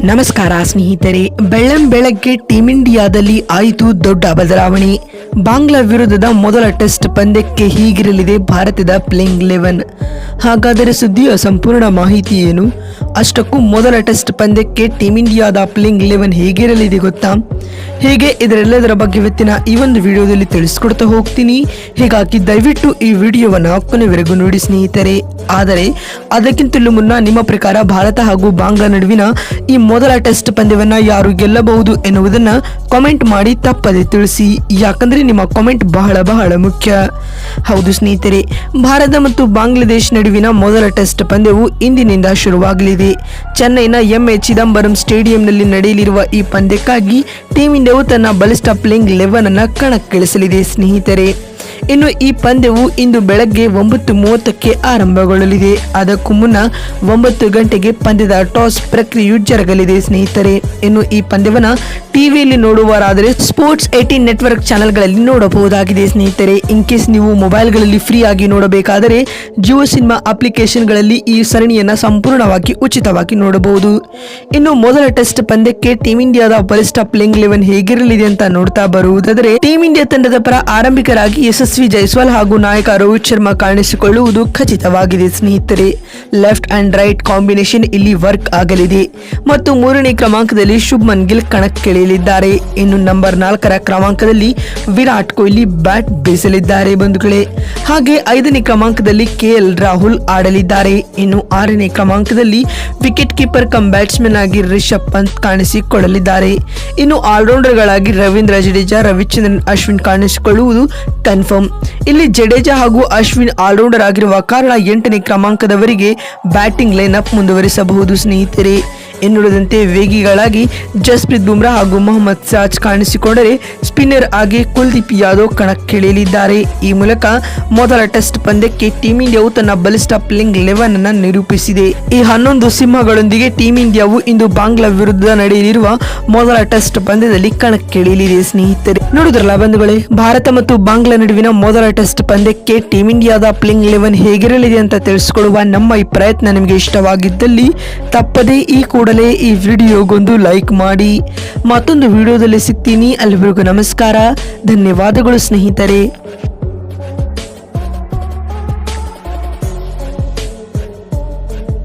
ನಮಸ್ಕಾರ ಸ್ನೇಹಿತರೆ, ಬೆಳಗ್ಗೆ ಟೀಮ್ ಇಂಡಿಯಾದಲ್ಲಿ ಆಯಿತು ದೊಡ್ಡ ಬದಲಾವಣೆ. ಬಾಂಗ್ಲಾ ವಿರುದ್ಧದ ಮೊದಲ ಟೆಸ್ಟ್ ಪಂದ್ಯಕ್ಕೆ ಹೀಗಿರಲಿದೆ ಭಾರತದ ಪ್ಲೇಯಿಂಗ್ 11. ಹಾಗಾದರೆ ಸುದ್ದಿಯ ಸಂಪೂರ್ಣ ಮಾಹಿತಿ ಏನು? ಅಷ್ಟಕ್ಕೂ ಮೊದಲ ಟೆಸ್ಟ್ ಪಂದ್ಯಕ್ಕೆ ಟೀಮ್ ಇಂಡಿಯಾದ ಪ್ಲೇಯಿಂಗ್ 11 ಹೇಗಿರಲಿದೆ ಗೊತ್ತಾ? ಹೇಗೆ ಇದರೆಲ್ಲದರ ಬಗ್ಗೆ ಇವತ್ತಿನ ಈ ಒಂದು ವಿಡಿಯೋದಲ್ಲಿ ತಿಳಿಸ್ಕೊಡ್ತಾ ಹೋಗ್ತೀನಿ. ಹೀಗಾಗಿ ದಯವಿಟ್ಟು ಈ ವಿಡಿಯೋವನ್ನು ಕೊನೆವರೆಗೂ ನೋಡಿ ಸ್ನೇಹಿತರೆ. ಆದರೆ ಅದಕ್ಕಿಂತಲೂ ಮುನ್ನ ನಿಮ್ಮ ಪ್ರಕಾರ ಭಾರತ ಹಾಗೂ ಬಾಂಗ್ಲಾ ನಡುವಿನ ಈ ಮೊದಲ ಟೆಸ್ಟ್ ಪಂದ್ಯವನ್ನ ಯಾರು ಗೆಲ್ಲಬಹುದು ಎನ್ನುವುದನ್ನ ಕಾಮೆಂಟ್ ಮಾಡಿ ತಪ್ಪದೆ ತಿಳಿಸಿ. ಯಾಕಂದ್ರೆ ನಿಮ್ಮ ಕಾಮೆಂಟ್ ಬಹಳ ಮುಖ್ಯ. ಹೌದು ಸ್ನೇಹಿತರೆ, ಭಾರತ ಮತ್ತು ಬಾಂಗ್ಲಾದೇಶ ನಡುವಿನ ಮೊದಲ ಟೆಸ್ಟ್ ಪಂದ್ಯವು ಇಂದಿನಿಂದ ಶುರುವಾಗಲಿದೆ. ಚೆನ್ನೈನ ಎಂಎ ಚಿದಂಬರಂ ಸ್ಟೇಡಿಯಂನಲ್ಲಿ ನಡೆಯಲಿರುವ ಈ ಪಂದ್ಯಕ್ಕಾಗಿ ಟೀಮ್ ಇಂಡಿಯಾವು ತನ್ನ ಬಲಿಷ್ಠ ಪ್ಲೇಯಿಂಗ್ 11 ಅನ್ನು ಕಣಕ್ಕಿಳಿಸಲಿದೆ ಸ್ನೇಹಿತರೆ. ಇನ್ನು ಈ ಪಂದ್ಯವು ಇಂದು ಬೆಳಗ್ಗೆ 9:30ಕ್ಕೆ ಆರಂಭಗೊಳ್ಳಲಿದೆ. ಅದಕ್ಕೂ ಮುನ್ನ 9 ಗಂಟೆಗೆ ಪಂದ್ಯದ ಟಾಸ್ ಪ್ರಕ್ರಿಯೆಯು ಜರುಗಲಿದೆ ಸ್ನೇಹಿತರೆ. ಇನ್ನು ಈ ಪಂದ್ಯವನ್ನ ಟಿವಿಯಲ್ಲಿ ನೋಡುವರಾದರೆ ಸ್ಪೋರ್ಟ್ಸ್ 18 ನೆಟ್ವರ್ಕ್ ಚಾನೆಲ್ಗಳಲ್ಲಿ ನೋಡಬಹುದಾಗಿದೆ ಸ್ನೇಹಿತರೆ. ಇನ್ ಕೇಸ್ ನೀವು ಮೊಬೈಲ್ಗಳಲ್ಲಿ ಫ್ರೀ ಆಗಿ ನೋಡಬೇಕಾದರೆ ಜಿಯೋ ಸಿನಿಮಾ ಅಪ್ಲಿಕೇಶನ್ಗಳಲ್ಲಿ ಈ ಸರಣಿಯನ್ನ ಸಂಪೂರ್ಣವಾಗಿ ಉಚಿತವಾಗಿ ನೋಡಬಹುದು. ಇನ್ನು ಮೊದಲ ಟೆಸ್ಟ್ ಪಂದ್ಯಕ್ಕೆ ಟೀಮ್ ಇಂಡಿಯಾದ ಬಲಿಷ್ಠ ಪ್ಲೇಯಿಂಗ್ 11 ಹೇಗಿರಲಿದೆ ಅಂತ ನೋಡ್ತಾ ಬರುವುದಾದರೆ, ಟೀಮ್ ಇಂಡಿಯಾ ತಂಡದ ಪರ ಆರಂಭಿಕರಾಗಿ ಯಶಸ್ವಿ ಜೈಸ್ವಾಲ್ ಹಾಗೂ ನಾಯಕ ರೋಹಿತ್ ಶರ್ಮಾ ಕಾಣಿಸಿಕೊಳ್ಳುವುದು ಖಚಿತವಾಗಿದೆ ಸ್ನೇಹಿತರೆ. ಲೆಫ್ಟ್ ಅಂಡ್ ರೈಟ್ ಕಾಂಬಿನೇಷನ್ ಇಲ್ಲಿ ವರ್ಕ್ ಆಗಲಿದೆ ಮತ್ತು 3ನೇ ಕ್ರಮಾಂಕದಲ್ಲಿ ಶುಭ್ಮನ್ ಗಿಲ್ ಕಣಕ್ಕಿಳಿಯಲಿದ್ದಾರೆ. ಇನ್ನು ನಂಬರ್ 4ರ ಕ್ರಮಾಂಕದಲ್ಲಿ ವಿರಾಟ್ ಕೊಹ್ಲಿ ಬ್ಯಾಟ್ ಬೀಸಲಿದ್ದಾರೆ ಬಂಧುಗಳೇ. ಹಾಗೆ 5ನೇ ಕ್ರಮಾಂಕದಲ್ಲಿ ಕೆಎಲ್ ರಾಹುಲ್ ಆಡಲಿದ್ದಾರೆ. ಇನ್ನು 6ನೇ ಕ್ರಮಾಂಕದಲ್ಲಿ ವಿಕೆಟ್ ಕೀಪರ್ ಕಮ್ ಬ್ಯಾಟ್ಸ್ಮನ್ ಆಗಿ ರಿಷಬ್ ಪಂತ್ ಕಾಣಿಸಿಕೊಳ್ಳಲಿದ್ದಾರೆ. ಇನ್ನು ಆಲ್ರೌಂಡರ್ ಗಳಾಗಿ ರವೀಂದ್ರ ಜಡೇಜಾ, ರವಿಚಂದ್ರನ್ ಅಶ್ವಿನ್ ಕಾಣಿಸಿಕೊಳ್ಳುವುದು ಕನ್ಫರ್ಮ್. ಇಲ್ಲಿ ಜಡೇಜಾ ಹಾಗೂ ಅಶ್ವಿನ್ ಆಲ್ರೌಂಡರ್ ಆಗಿರುವ ಕಾರಣ 8ನೇ ಕ್ರಮಾಂಕದವರೆಗೆ ಬ್ಯಾಟಿಂಗ್ ಲೈನ್ ಅಪ್ ಮುಂದುವರಿಸಬಹುದು ಸ್ನೇಹಿತರೆ. ಇನ್ನುಳಿದಂತೆ ವೇಗಿಗಳಾಗಿ ಜಸ್ಪ್ರೀತ್ ಬುಮ್ರಾ ಹಾಗೂ ಮೊಹಮ್ಮದ್ ಸಿರಾಜ್ ಕಾಣಿಸಿಕೊಂಡರೆ ಸ್ಪಿನ್ನರ್ ಆಗಿ ಕುಲ್ದೀಪ್ ಯಾದವ್ ಕಣಕ್ಕಿಳಿಯಲಿದ್ದಾರೆ. ಈ ಮೂಲಕ ಮೊದಲ ಟೆಸ್ಟ್ ಪಂದ್ಯಕ್ಕೆ ಟೀಮ್ ಇಂಡಿಯಾವು ತನ್ನ ಬಲಿಷ್ಠ ಪ್ಲೇಯಿಂಗ್ 11 ಅನ್ನು ನಿರೂಪಿಸಿದೆ. ಈ 11 ಸಿಂಹಗಳೊಂದಿಗೆ ಟೀಮ್ ಇಂಡಿಯಾವು ಇಂದು ಬಾಂಗ್ಲಾ ವಿರುದ್ಧ ನಡೆಯಲಿರುವ ಮೊದಲ ಟೆಸ್ಟ್ ಪಂದ್ಯದಲ್ಲಿ ಕಣಕ್ಕಿಳಿಯಲಿದೆ ಸ್ನೇಹಿತರೆ. ನೋಡಿದ್ರಲ್ಲ ಬಂಧುಗಳೇ, ಭಾರತ ಮತ್ತು ಬಾಂಗ್ಲಾ ನಡುವಿನ ಮೊದಲ ಟೆಸ್ಟ್ ಪಂದ್ಯಕ್ಕೆ ಟೀಮ್ ಇಂಡಿಯಾದ ಪ್ಲೇಯಿಂಗ್ 11 ಹೇಗಿರಲಿದೆ ಅಂತ ತಿಳಿಸಿಕೊಡುವ ನಮ್ಮ ಈ ಪ್ರಯತ್ನ ನಿಮಗೆ ಇಷ್ಟವಾಗಿದ್ದಲ್ಲಿ ತಪ್ಪದೇ ಈ ಕೂಡಲೇ ಈ ವಿಡಿಯೋಗೊಂದು ಲೈಕ್ ಮಾಡಿ. ಮತ್ತೊಂದು ವಿಡಿಯೋದಲ್ಲಿ ಸಿಗ್ತೀನಿ. ಅಲ್ಲಿವರೆಗೂ ನಮಸ್ಕಾರ, ಧನ್ಯವಾದಗಳು ಸ್ನೇಹಿತರೆ.